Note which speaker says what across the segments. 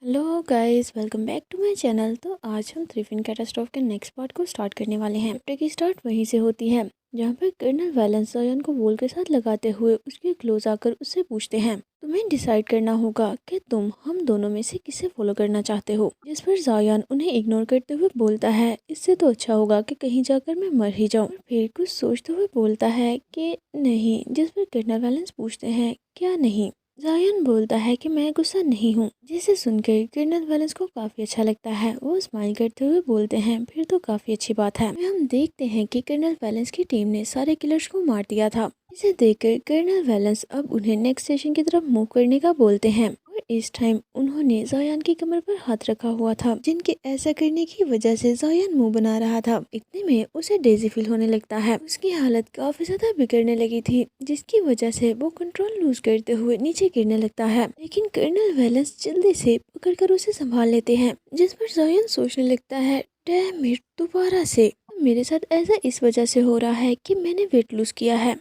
Speaker 1: Hello guys, welcome back to my channel. तो आज हम थ्रीफिन कैटास्ट्रॉफ के नेक्स्ट पार्ट को स्टार्ट करने वाले हैं। चैप्टर की स्टार्ट वहीं से होती है जहाँ पर कर्नल वैलेंस जायन को वॉल के साथ लगाते हुए उसके क्लोज आकर उससे पूछते हैं, तुम्हें डिसाइड करना होगा कि तुम हम दोनों में से किसे फॉलो करना चाहते हो। जिस पर जायन उन्हें इग्नोर करते हुए बोलता है, इससे तो अच्छा होगा कि कहीं जाकर मैं मर ही जाऊं। फिर कुछ सोचते हुए बोलता है कि नहीं। जिस पर कर्नल वैलेंस पूछते हैं, क्या नहीं। जायन बोलता है कि मैं गुस्सा नहीं हूँ, जिसे सुनकर कर्नल वैलेंस को काफी अच्छा लगता है। वो स्माइल करते हुए बोलते हैं, फिर तो काफी अच्छी बात है। हम देखते हैं कि कर्नल वैलेंस की टीम ने सारे किलर्स को मार दिया था। इसे देखकर कर्नल वैलेंस अब उन्हें नेक्स्ट स्टेशन की तरफ मूव करने का बोलते हैं और इस टाइम उन्होंने जायन की कमर पर हाथ रखा हुआ था, जिनके ऐसा करने की वजह से जायन मुंह बना रहा था। इतने में उसे डेजी फील होने लगता है। उसकी हालत काफी ज्यादा बिगड़ने लगी थी, जिसकी वजह से वो कंट्रोल लूज करते हुए नीचे गिरने लगता है। लेकिन कर्नल वैलेंस जल्दी से पकड़कर उसे संभाल लेते हैं, जिस पर जायन सोचने लगता है, डैम इट, दोबारा से मेरे साथ ऐसा इस वजह से हो रहा है कि मैंने वेट लूज किया है।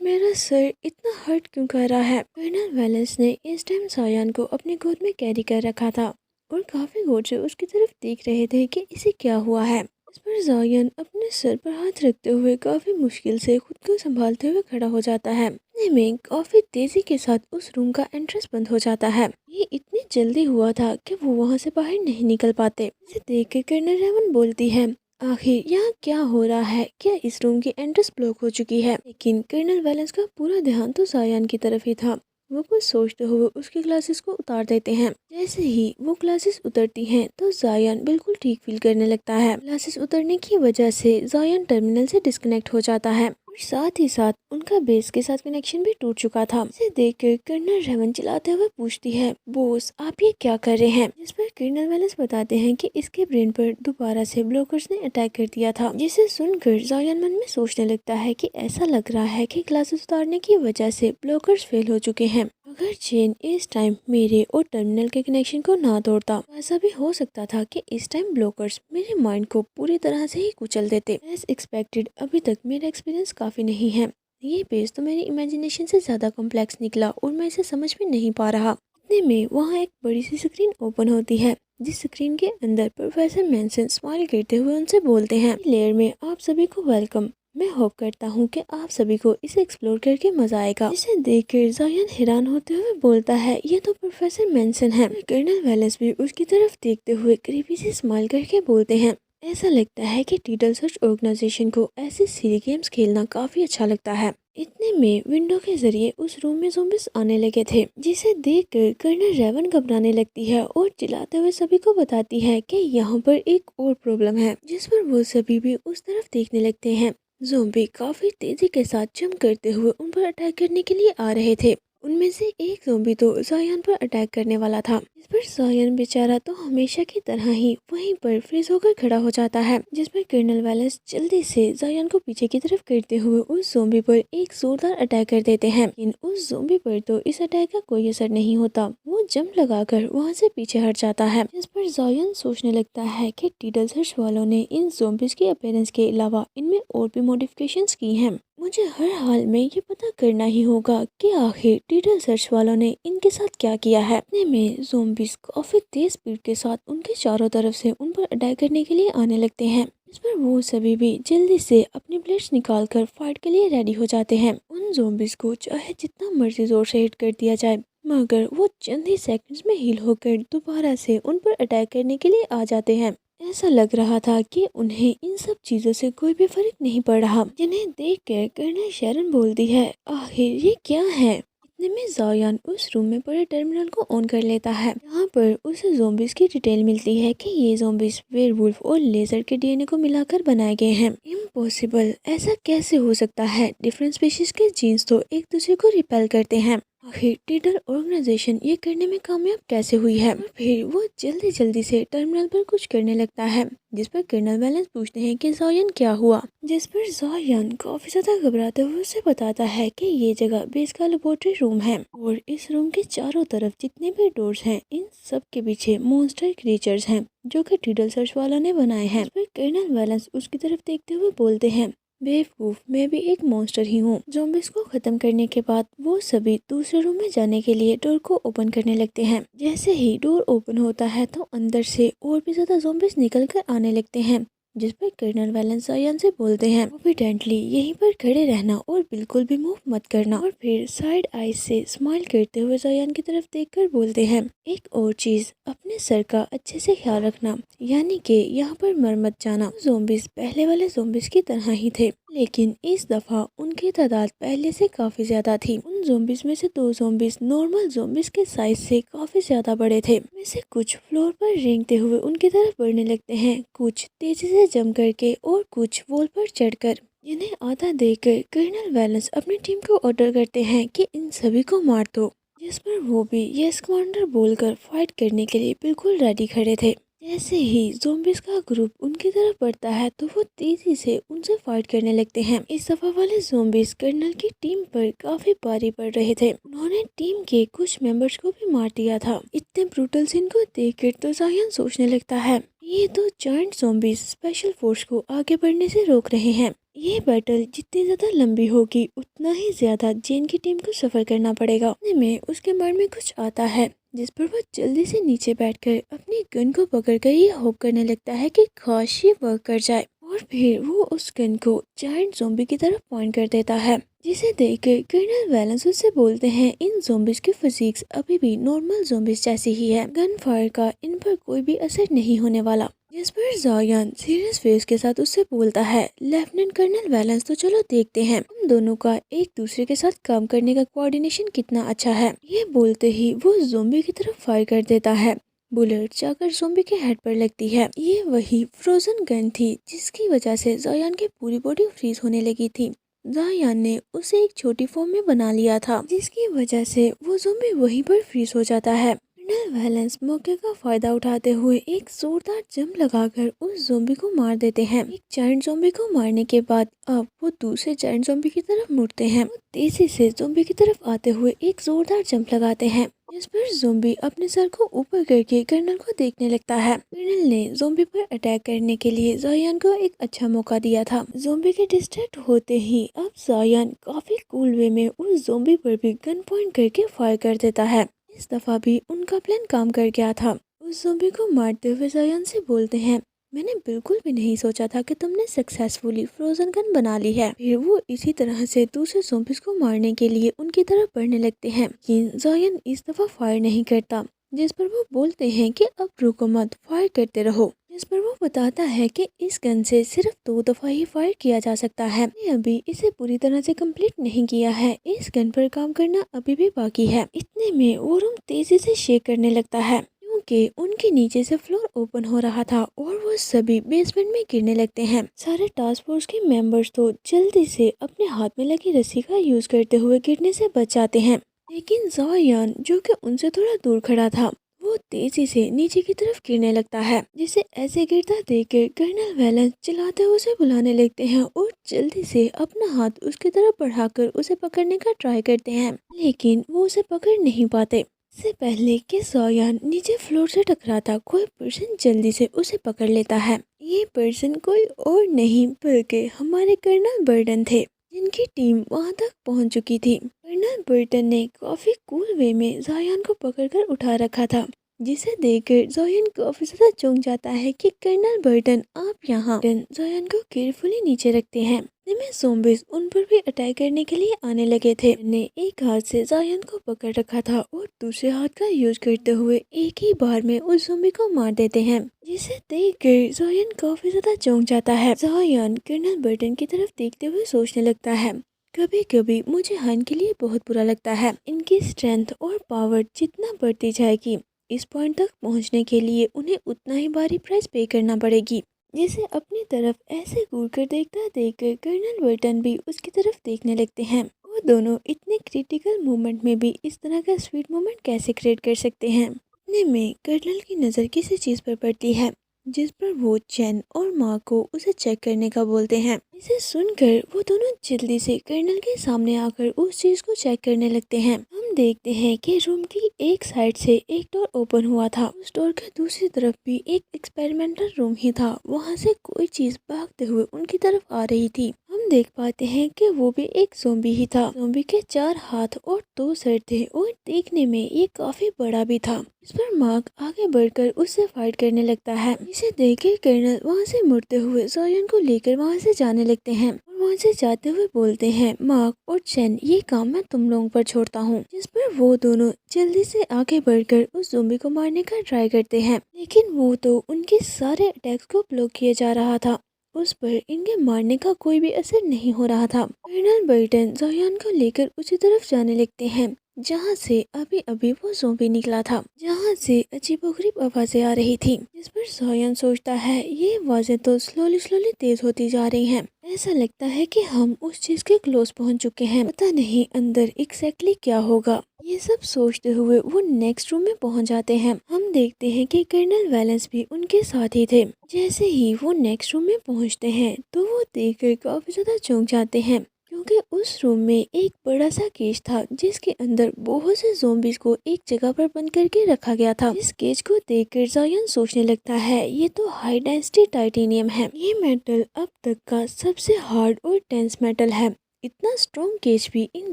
Speaker 1: मेरा सर इतना हर्ट क्यों कर रहा है। कर्नल वैलेंस ने इस टाइम जायन को अपने गोद में कैरी कर रखा था और काफी गौर से उसकी तरफ देख रहे थे कि इसे क्या हुआ है। इस पर जायन अपने सर पर हाथ रखते हुए काफी मुश्किल से खुद को संभालते हुए खड़ा हो जाता है। इतने में काफी तेजी के साथ उस रूम का एंट्रेंस बंद हो जाता है। ये इतनी जल्दी हुआ था कि वो वहाँ से बाहर नहीं निकल पाते। इसे देख कर कर्नल रेवन बोलती है, आखिर यहाँ क्या हो रहा है, क्या इस रूम की एंट्रेंस ब्लॉक हो चुकी है। लेकिन कर्नल वैलेंस का पूरा ध्यान तो जायन की तरफ ही था। वो कुछ सोचते हुए उसकी ग्लासेस को उतार देते हैं। जैसे ही वो ग्लासेस उतरती हैं तो जायन बिल्कुल ठीक फील करने लगता है। ग्लासेस उतरने की वजह से जायन टर्मिनल से डिस्कनेक्ट हो जाता है और साथ ही साथ उनका बेस के साथ कनेक्शन भी टूट चुका था। इसे देखकर कर्नल रेवन चिल्लाते हुए पूछती है, बॉस आप ये क्या कर रहे हैं। जिस पर कर्नल वैलेंस बताते हैं कि इसके ब्रेन पर दोबारा से ब्लॉकर्स ने अटैक कर दिया था। जिसे सुनकर जायन मन में सोचने लगता है कि ऐसा लग रहा है कि ग्लासेस उतारने की वजह से ब्लॉकर्स फेल हो चुके हैं। अगर चेन इस टाइम मेरे और टर्मिनल के कनेक्शन को ना तोड़ता तो ऐसा भी हो सकता था कि इस टाइम ब्लॉकर्स मेरे माइंड को पूरी तरह से ही कुचल देते। एज एक्सपेक्टेड अभी तक मेरा एक्सपीरियंस काफी नहीं है। ये पेज तो मेरी इमेजिनेशन से ज्यादा कॉम्प्लेक्स निकला और मैं इसे समझ भी नहीं पा रहा। इतने में वहाँ एक बड़ी सी स्क्रीन ओपन होती है, जिस स्क्रीन के अंदर प्रोफेसर मेंसन स्माइल करते हुए उनसे बोलते हैं, लेयर में आप सभी को वेलकम। मैं होप करता हूँ कि आप सभी को इसे एक्सप्लोर करके मजा आएगा। इसे देखकर जायन हैरान होते हुए बोलता है, ये तो प्रोफेसर मेंसन है। कर्नल वैलेंस भी उसकी तरफ देखते हुए क्रीपी से स्माइल करके बोलते हैं, ऐसा लगता है कि टीटल सर्च ऑर्गेनाइजेशन को ऐसे सिली गेम्स खेलना काफी अच्छा लगता है। इतने में विंडो के जरिए उस रूम में ज़ॉम्बीज आने लगे थे, जिसे देखकर कर्नल रेवन घबराने लगती है और चिल्लाते हुए सभी को बताती है कि यहाँ पर एक और प्रॉब्लम है। जिस पर वो सभी भी उस तरफ देखने लगते हैं। ज़ॉम्बी काफी तेजी के साथ जंप करते हुए उन पर अटैक करने के लिए आ रहे थे। उनमें से एक ज़ॉम्बी तो जायन पर अटैक करने वाला था। इस पर जायन बेचारा तो हमेशा की तरह ही वहीं पर फ्रीज होकर खड़ा हो जाता है। जिस पर कर्नल वैलेंस जल्दी से जायन को पीछे की तरफ करते हुए उस ज़ॉम्बी पर एक जोरदार अटैक कर देते हैं। लेकिन उस ज़ॉम्बी पर तो इस अटैक का कोई असर नहीं होता। वो जंप लगाकर वहाँ से पीछे हट जाता है। जिस पर जायन सोचने लगता है कि टीटल सर्च वालों ने इन ज़ॉम्बीज के अपीयरेंस के अलावा इनमें और भी मॉडिफिकेशंस की हैं। मुझे हर हाल में ये पता करना ही होगा कि आखिर टीटल सर्च वालों ने इनके साथ क्या किया है। इतने में ज़ॉम्बीज काफी तेज स्पीड के साथ उनके चारों तरफ से उन पर अटैक करने के लिए आने लगते हैं। इस पर वो सभी भी जल्दी से अपने ब्लेड्स निकालकर फाइट के लिए रेडी हो जाते हैं। उन ज़ॉम्बीज को चाहे जितना मर्जी जोर से हिट कर दिया जाए, मगर वो चंद ही सेकंड्स में हील होकर दोबारा से उन पर अटैक करने के लिए आ जाते हैं। ऐसा लग रहा था कि उन्हें इन सब चीजों से कोई भी फर्क नहीं पड़ रहा। जिन्हें देख कर कर्नल शेरन बोलती है, आखिर ये क्या है। इतने में जायन उस रूम में पड़े टर्मिनल को ऑन कर लेता है। यहाँ पर उसे ज़ॉम्बीज की डिटेल मिलती है कि ये ज़ॉम्बीज वेयरवुल्फ और लेजर के डीएनए को मिलाकर बनाए गए हैं। इम्पॉसिबल, ऐसा कैसे हो सकता है। डिफरेंट स्पीशीज के जीन्स तो एक दूसरे को रिपेल करते हैं। आखिर टीटल ऑर्गेनाइजेशन ये करने में कामयाब कैसे हुई है। और फिर वो जल्दी जल्दी से टर्मिनल पर कुछ करने लगता है। जिस पर कर्नल वैलेंस पूछते हैं कि जायन क्या हुआ। जिस पर जायन काफी ज्यादा घबराते हुए उसे बताता है कि ये जगह बेस का लेबोरेटरी रूम है और इस रूम के चारों तरफ जितने भी डोर्स हैं, इन सब के पीछे मॉन्स्टर क्रिएचर्स हैं जो कि टीटल सर्च वालों ने बनाए हैं। इस पर कर्नल वैलेंस उसकी तरफ देखते हुए बोलते हैं, बेवकूफ, मैं भी एक मॉन्स्टर ही हूँ। ज़ॉम्बिस को खत्म करने के बाद वो सभी दूसरे रूम में जाने के लिए डोर को ओपन करने लगते हैं। जैसे ही डोर ओपन होता है तो अंदर से और भी ज्यादा ज़ॉम्बिस निकल कर आने लगते हैं, जिस पर कर्नल वैलेंस जायान से बोलते हैं कॉन्फिडेंटली यहीं पर खड़े रहना और बिल्कुल भी मूव मत करना। और फिर साइड आईज से स्माइल करते हुए जायान की तरफ देखकर बोलते हैं, एक और चीज, अपने सर का अच्छे से ख्याल रखना, यानी कि यहाँ पर मर मत जाना। ज़ॉम्बिस पहले वाले ज़ॉम्बिस की तरह ही थे, लेकिन इस दफा उनकी तादाद पहले से काफी ज्यादा थी। उन ज़ॉम्बिस में से 2 ज़ॉम्बिस नॉर्मल ज़ॉम्बिस के साइज से काफी ज्यादा बड़े थे। में से कुछ फ्लोर पर रेंगते हुए उनकी तरफ बढ़ने लगते हैं, कुछ तेजी से जंप करके और कुछ वॉल पर चढ़कर। इन्हें आधा देखकर कर्नल वैलेंस अपनी टीम को ऑर्डर करते हैं कि इन सभी को मार दो, जिस पर वो भी यस कमांडर बोलकर फाइट करने के लिए बिल्कुल रेडी खड़े थे। जैसे ही ज़ॉम्बिस का ग्रुप उनकी तरफ बढ़ता है तो वो तेजी से उनसे फाइट करने लगते हैं। इस दफा वाले ज़ॉम्बिस कर्नल की टीम पर काफी भारी पड़ रहे थे। उन्होंने टीम के कुछ मेंबर्स को भी मार दिया था। इतने ब्रूटल सीन को देखकर तो जायान सोचने लगता है, ये तो जायंट ज़ॉम्बिस स्पेशल फोर्स को आगे बढ़ने से रोक रहे हैं। ये बैटल जितनी ज्यादा लंबी होगी उतना ही ज्यादा जेन की टीम को सफर करना पड़ेगा। इतने में उसके माइंड में कुछ आता है, जिस पर वो जल्दी से नीचे बैठकर अपनी गन को पकड़कर ये होप करने लगता है कि काश ये वर्क कर जाए। और फिर वो उस गन को जायंट ज़ॉम्बी की तरफ पॉइंट कर देता है, जिसे देखकर कर्नल वैलेंस उससे बोलते हैं, इन ज़ॉम्बिस की फिजिक्स अभी भी नॉर्मल ज़ॉम्बिस जैसी ही है, गन फायर का इन पर कोई भी असर नहीं होने वाला। जिस पर जायान सीरियस फेस के साथ उससे बोलता है, लेफ्टिनेंट कर्नल वैलेंस, तो चलो देखते हैं हम दोनों का एक दूसरे के साथ काम करने का कोऑर्डिनेशन कितना अच्छा है। ये बोलते ही वो ज़ॉम्बी की तरफ फायर कर देता है। बुलेट जाकर ज़ॉम्बी के हेड पर लगती है। ये वही फ्रोजन गन थी जिसकी वजह से जायान की पूरी बॉडी फ्रीज होने लगी थी। जायान ने उसे एक छोटी फॉर्म में बना लिया था, जिसकी वजह से वो ज़ॉम्बी वहीं पर फ्रीज हो जाता है। कर्नल वैलेंस मौके का फायदा उठाते हुए एक जोरदार जंप लगाकर उस ज़ॉम्बी को मार देते हैं। एक जायंट ज़ॉम्बी को मारने के बाद अब वो दूसरे जायंट ज़ॉम्बी की तरफ मुड़ते हैं। वो तेजी से ज़ॉम्बी की तरफ आते हुए एक जोरदार जंप लगाते हैं, जिस पर ज़ॉम्बी अपने सर को ऊपर करके कर्नल को देखने लगता है। कर्नल ने ज़ॉम्बी पर अटैक करने के लिए जायान को एक अच्छा मौका दिया था। ज़ॉम्बी के डिस्ट्रैक्ट होते ही अब जायान काफी कूल वे में उस ज़ॉम्बी पर भी गन पॉइंट करके फायर कर देता है। इस दफा भी उनका प्लान काम कर गया था। उस ज़ॉम्बी को मारते हुए जायान से बोलते हैं, मैंने बिल्कुल भी नहीं सोचा था कि तुमने सक्सेसफुली फ्रोजन गन बना ली है। फिर वो इसी तरह से दूसरे ज़ॉम्बिस को मारने के लिए उनकी तरफ बढ़ने लगते हैं, लेकिन जायान इस दफा फायर नहीं करता। जिस पर वो बोलते हैं कि अब रुको मत, फायर करते रहो। जिस पर वो बताता है कि इस गन से सिर्फ 2 दफा ही फायर किया जा सकता है, अभी इसे पूरी तरह से कंप्लीट नहीं किया है, इस गन पर काम करना अभी भी बाकी है। इतने में वो रूम तेजी से शेक करने लगता है, क्योंकि उनके नीचे से फ्लोर ओपन हो रहा था और वो सभी बेसमेंट में गिरने लगते हैं। सारे टास्क फोर्स के मेंबर्स तो जल्दी से अपने हाथ में लगी रस्सी का यूज करते हुए गिरने से बच जाते हैं, लेकिन जायान जो कि उनसे थोड़ा दूर खड़ा था वो तेजी से नीचे की तरफ गिरने लगता है, जिसे ऐसे गिरता देखकर कर्नल वैलेंस चिल्लाते हुए उसे बुलाने लगते हैं और जल्दी से अपना हाथ उसकी तरफ बढ़ाकर उसे पकड़ने का ट्राई करते हैं, लेकिन वो उसे पकड़ नहीं पाते। इससे पहले कि जायान नीचे फ्लोर से टकराता, कोई पर्सन जल्दी से उसे पकड़ लेता है। ये पर्सन कोई और नहीं बल्कि हमारे कर्नल बर्टन थे, जिनकी टीम वहां तक पहुंच चुकी थी। कर्नल बर्टन ने काफी कूल वे में जायान को पकड़कर उठा रखा था, जिसे देखकर जायान काफी ज्यादा चौंक जाता है कि कर्नल बर्टन आप यहाँ। जायान को केयरफुली नीचे रखते हैं। में ज़ॉम्बिस उन पर भी अटैक करने के लिए आने लगे थे। ने एक हाथ से जायान को पकड़ रखा था और दूसरे हाथ का यूज करते हुए एक ही बार में उस ज़ॉम्बी को मार देते हैं, जिसे देखकर जायान काफी ज्यादा चौंक जाता है। जायान कर्नल बर्टन की तरफ देखते हुए सोचने लगता है, कभी कभी मुझे हान के लिए बहुत बुरा लगता है। इनकी स्ट्रेंथ और पावर जितना बढ़ती जाएगी, इस पॉइंट तक पहुंचने के लिए उन्हें उतना ही भारी प्राइस पे करना पड़ेगी। जिसे अपनी तरफ ऐसे घूर कर देखकर कर्नल बर्टन भी उसकी तरफ देखने लगते हैं। वो दोनों इतने क्रिटिकल मोमेंट में भी इस तरह का स्वीट मोमेंट कैसे क्रिएट कर सकते हैं। इतने में कर्नल की नज़र किसी चीज़ पर पड़ती है, जिस पर वो चैन और माँ को उसे चेक करने का बोलते हैं। इसे सुनकर वो दोनों जल्दी से कर्नल के सामने आकर उस चीज को चेक करने लगते हैं। हम देखते हैं कि रूम की एक साइड से एक डोर ओपन हुआ था, उस डोर के दूसरी तरफ भी एक एक्सपेरिमेंटल रूम ही था। वहाँ से कोई चीज भागते हुए उनकी तरफ आ रही थी। हम देख पाते हैं कि वो भी एक ज़ॉम्बी ही था। ज़ॉम्बी के 4 हाथ और 2 सर थे और देखने में ये काफी बड़ा भी था। इस पर मार्क आगे बढ़कर उससे फाइट करने लगता है। इसे देख के कर्नल वहाँ से मुड़ते हुए ज़ायन को लेकर वहाँ से जाने लगते हैं और वहाँ से जाते हुए बोलते हैं, मार्क और चेन, ये काम मैं तुम लोगों पर छोड़ता हूँ। जिस पर वो दोनों जल्दी से आगे बढ़कर उस ज़ॉम्बी को मारने का ट्राई करते हैं, लेकिन वो तो उनके सारे अटैक्स को ब्लॉक किया जा रहा था। उस पर इनके मारने का कोई भी असर नहीं हो रहा था। कर्नल बर्टन ज़ायन को लेकर उसी तरफ जाने लगते हैं जहाँ से अभी अभी वो ज़ॉम्बी निकला था, जहाँ से अजीबोगरीब आवाजें आ रही थी। जिस पर ज़ायन सोचता है ये आवाजें तो स्लोली तेज होती जा रही हैं। ऐसा लगता है कि हम उस चीज के क्लोज पहुंच चुके हैं, पता नहीं अंदर एग्जैक्टली क्या होगा। ये सब सोचते हुए वो नेक्स्ट रूम में पहुंच जाते हैं। हम देखते हैं कि कर्नल वैलेंस भी उनके साथ ही थे। जैसे ही वो नेक्स्ट रूम में पहुंचते हैं तो वो देखकर काफी ज्यादा चौंक जाते हैं, क्योंकि उस रूम में एक बड़ा सा केज था जिसके अंदर बहुत से ज़ॉम्बीज को एक जगह पर बंद करके रखा गया था। इस केज को देखकर ज़ायन सोचने लगता है ये तो हाई डेंसिटी टाइटेनियम है। ये मेटल अब तक का सबसे हार्ड और टेंस मेटल है। इतना स्ट्रॉन्ग केज भी इन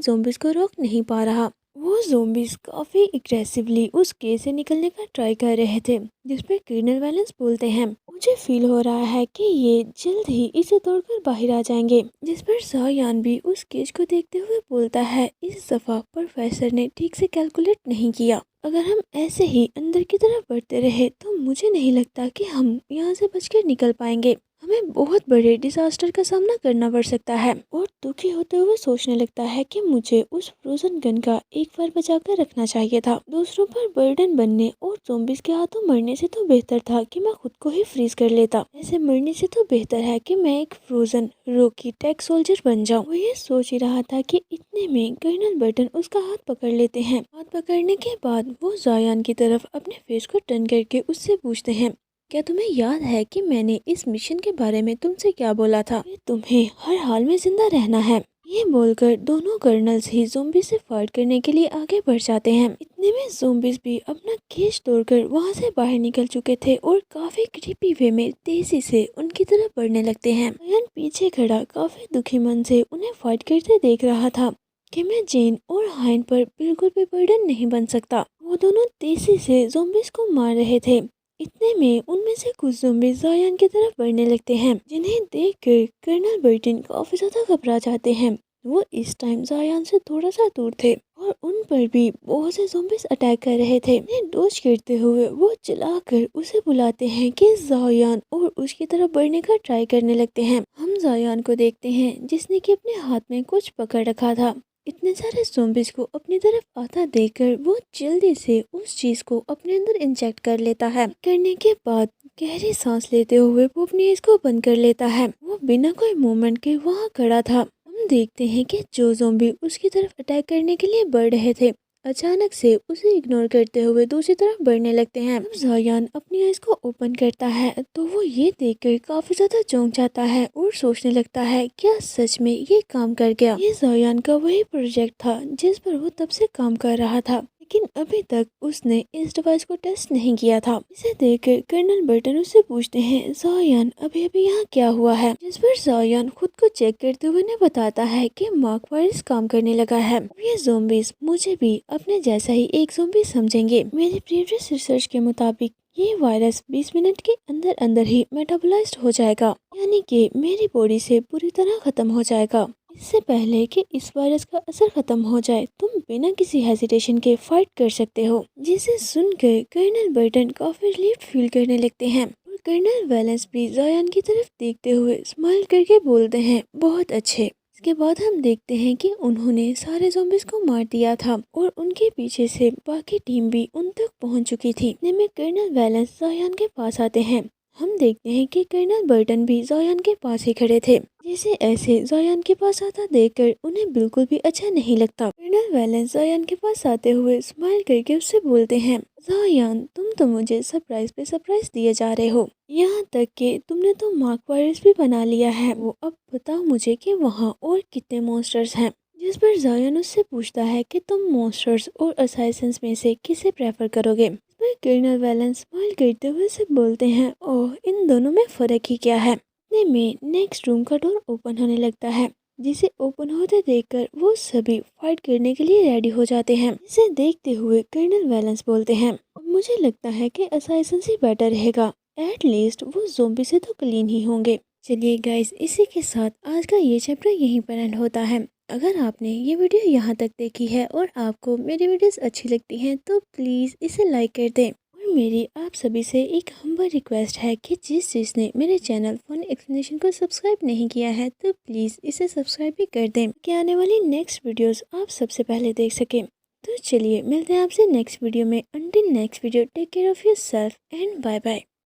Speaker 1: ज़ॉम्बीज को रोक नहीं पा रहा। वो ज़ॉम्बीज काफी एग्रेसिवली उस केज से निकलने का ट्राई कर रहे थे, जिसपे कर्नल वैलेंस बोलते हैं, मुझे फील हो रहा है कि ये जल्द ही इसे तोड़कर बाहर आ जाएंगे। जिस पर ज़ायन भी उस केज को देखते हुए बोलता है, इस दफा प्रोफेसर ने ठीक से कैलकुलेट नहीं किया। अगर हम ऐसे ही अंदर की तरफ बढ़ते रहे तो मुझे नहीं लगता कि हम यहाँ से बचकर निकल पाएंगे। हमें बहुत बड़े डिजास्टर का सामना करना पड़ सकता है। और दुखी होते हुए सोचने लगता है कि मुझे उस फ्रोजन गन का एक बार बचा कर रखना चाहिए था। दूसरों पर बर्डन बनने और ज़ॉम्बीज के हाथों मरने से तो बेहतर था कि मैं खुद को ही फ्रीज कर लेता। ऐसे मरने से तो बेहतर है कि मैं एक फ्रोजन रॉकी टैक सोल्जर बन जाऊं। वो ये सोच ही रहा था कि इतने में कर्नल बर्टन उसका हाथ पकड़ लेते हैं। हाथ पकड़ने के बाद वो ज़ायन की तरफ अपने फेस को टर्न करके उससे पूछते हैं, क्या तुम्हें याद है कि मैंने इस मिशन के बारे में तुमसे क्या बोला था? कि तुम्हें हर हाल में जिंदा रहना है। ये बोलकर दोनों कर्नल्स ही ज़ॉम्बी से फाइट करने के लिए आगे बढ़ जाते हैं। इतने में ज़ॉम्बीज भी अपना केज तोड़कर वहाँ से बाहर निकल चुके थे और काफी क्रीपी वे में तेजी से उनकी तरफ बढ़ने लगते हैं। अयन पीछे खड़ा काफी दुखी मन से उन्हें फाइट करते देख रहा था कि मैं जेन और हाइन पर बिल्कुल भी बर्डन नहीं बन सकता। वो दोनों तेजी से ज़ॉम्बीज को मार रहे थे। इतने में उनमें से कुछ ज़ॉम्बी ज़ायन की तरफ बढ़ने लगते हैं, जिन्हें देखकर कर्नल बर्टन काफी ज्यादा घबरा जाते हैं। वो इस टाइम ज़ायन से थोड़ा सा दूर थे और उन पर भी बहुत से ज़ॉम्बीज अटैक कर रहे थे। उन्हें डोज करते हुए वो चिल्लाकर उसे बुलाते हैं कि ज़ायन, और उसकी तरफ बढ़ने का ट्राई करने लगते हैं। हम ज़ायन को देखते हैं जिसने कि अपने हाथ में कुछ पकड़ रखा था। इतने सारे ज़ॉम्बीज को अपनी तरफ आता देखकर वो जल्दी से उस चीज को अपने अंदर इंजेक्ट कर लेता है। करने के बाद गहरी सांस लेते हुए वो अपनी आँख को बंद कर लेता है। वो बिना कोई मूवमेंट के वहाँ खड़ा था। हम देखते हैं कि जो ज़ॉम्बी उसकी तरफ अटैक करने के लिए बढ़ रहे थे अचानक से उसे इग्नोर करते हुए दूसरी तरफ बढ़ने लगते हैं। जब ज़ायन अपनी आइज को ओपन करता है तो वो ये देखकर काफी ज्यादा चौंक जाता है और सोचने लगता है, क्या सच में ये काम कर गया? ये ज़ायन का वही प्रोजेक्ट था जिस पर वो तब से काम कर रहा था, लेकिन अभी तक उसने इस डिवाइस को टेस्ट नहीं किया था। इसे देखकर कर्नल बर्टन उससे पूछते हैं, ज़ायन अभी अभी यहाँ क्या हुआ है? जिस पर ज़ायन खुद को चेक करते हुए ने बताता है कि मार्क वायरस काम करने लगा है। ये ज़ॉम्बीज मुझे भी अपने जैसा ही एक ज़ॉम्बी समझेंगे। मेरी प्रीवियस रिसर्च के मुताबिक ये वायरस 20 मिनट के अंदर अंदर ही मेटाबोलाइज्ड हो जाएगा, यानी कि मेरी बॉडी से पूरी तरह खत्म हो जाएगा। इससे पहले कि इस वायरस का असर खत्म हो जाए तुम बिना किसी हेजिटेशन के फाइट कर सकते हो। जिसे सुनकर कर्नल बर्टन काफी रिलीफ फील करने लगते हैं और कर्नल वैलेंस भी ज़ायन की तरफ देखते हुए स्माइल करके बोलते हैं, बहुत अच्छे। इसके बाद हम देखते हैं कि उन्होंने सारे ज़ॉम्बीज को मार दिया था और उनके पीछे से बाकी टीम भी उन तक पहुंच चुकी थी। इतने में कर्नल वैलेंस ज़ायन के पास आते हैं। हम देखते हैं कि कर्नल बर्टन भी ज़ायन के पास ही खड़े थे। जैसे ऐसे ज़ायन के पास आता देखकर उन्हें बिल्कुल भी अच्छा नहीं लगता। कर्नल वैलेंस ज़ायन के पास आते हुए स्माइल करके उससे बोलते हैं, ज़ायन तुम तो मुझे सरप्राइज पे सरप्राइज दिए जा रहे हो। यहाँ तक कि तुमने तो मार्क वायरस भी बना लिया है। वो अब बताओ मुझे कि वहाँ और कितने मॉन्स्टर्स हैं? जिस पर ज़ायन उससे पूछता है कि तुम मॉन्स्टर्स और असासिन्स में से किसे प्रेफर करोगे? पर कर्नल वैलेंस स्माइल करते हुए से बोलते हैं, ओह इन दोनों में फ़र्क ही क्या है? इतने में नेक्स्ट रूम का डोर ओपन होने लगता है, जिसे ओपन होते देखकर वो सभी फाइट करने के लिए रेडी हो जाते हैं। इसे देखते हुए कर्नल वैलेंस बोलते हैं, मुझे लगता है कि असासिन से बेटर रहेगा, एटलीस्ट वो ज़ोंबी से तो क्लीन ही होंगे। चलिए गाइस, इसी के साथ आज का ये चैप्टर यहीं पर एंड होता है। अगर आपने ये वीडियो यहाँ तक देखी है और आपको मेरी वीडियोस अच्छी लगती हैं तो प्लीज़ इसे लाइक कर दें। और मेरी आप सभी से एक हम्बल रिक्वेस्ट है कि जिसने मेरे चैनल फन एक्सप्लेनेशन को सब्सक्राइब नहीं किया है तो प्लीज़ इसे सब्सक्राइब भी कर दें कि आने वाली नेक्स्ट वीडियोस आप सबसे पहले देख सकें। तो चलिए मिलते हैं आपसे नेक्स्ट वीडियो में। Until next video, take care of yourself and bye bye.